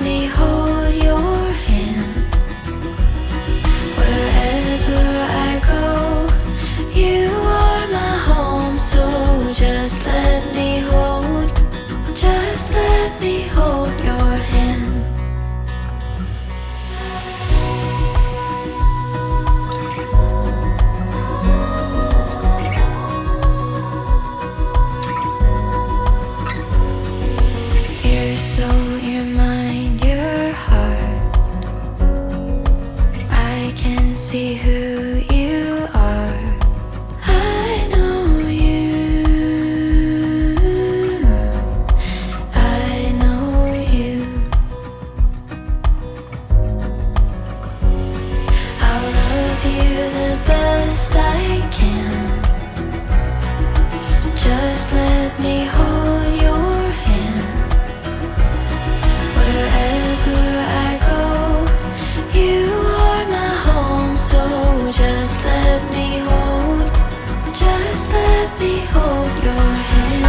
let me hold your hand. Wherever I go, you are my home. So just let me hold your hand. Your soul, your mind, your heart, I can see who you are. I know you. I know you. I'll love you the best I can. Just let me hold your hand. Wherever I go, you are my home. So just let me hold your hand.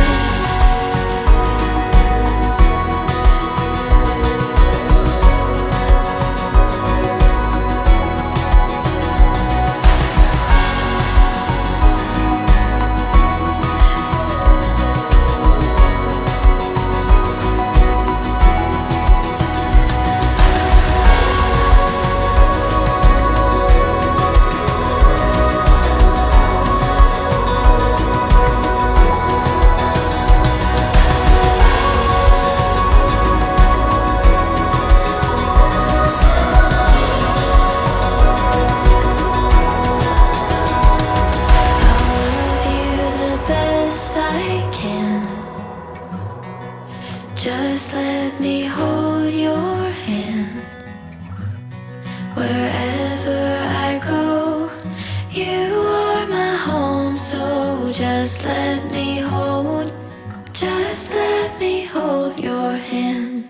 Just let me hold your hand. Wherever I go, you are my home. So just let me hold your hand.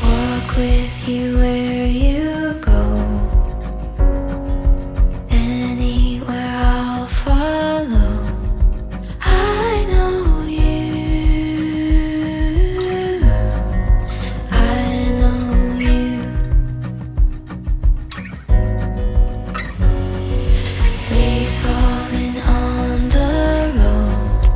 Walk with you where you go. Anywhere I'll follow. I know you. I know you. Leaves falling on the road.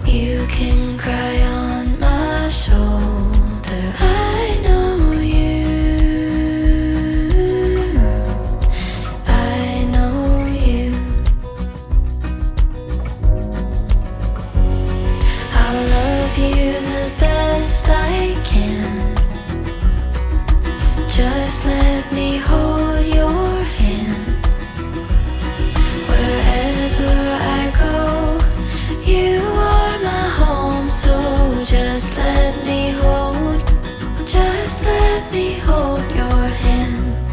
You can cry on my shoulder. I know you. I know you. I'll love you the best I can. Just let me hold your hand. Wherever I go, you are my home. So just let me hold your hand.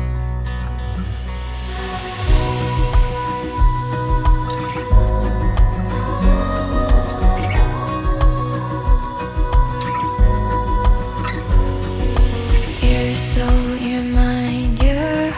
Your soul, your mind, your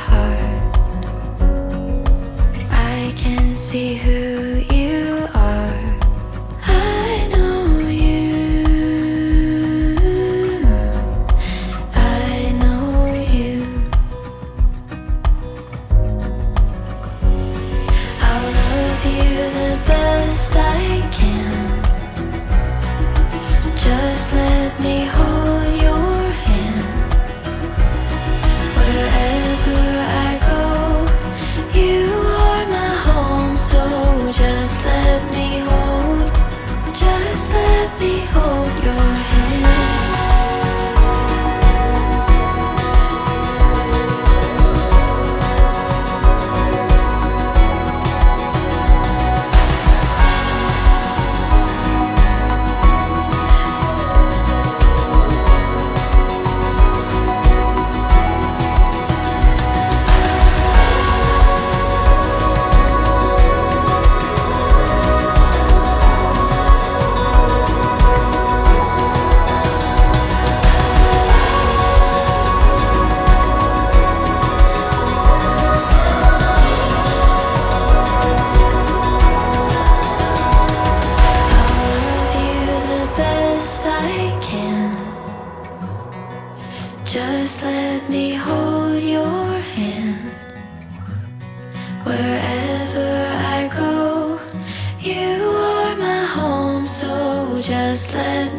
Wherever I go, you are my home, so just let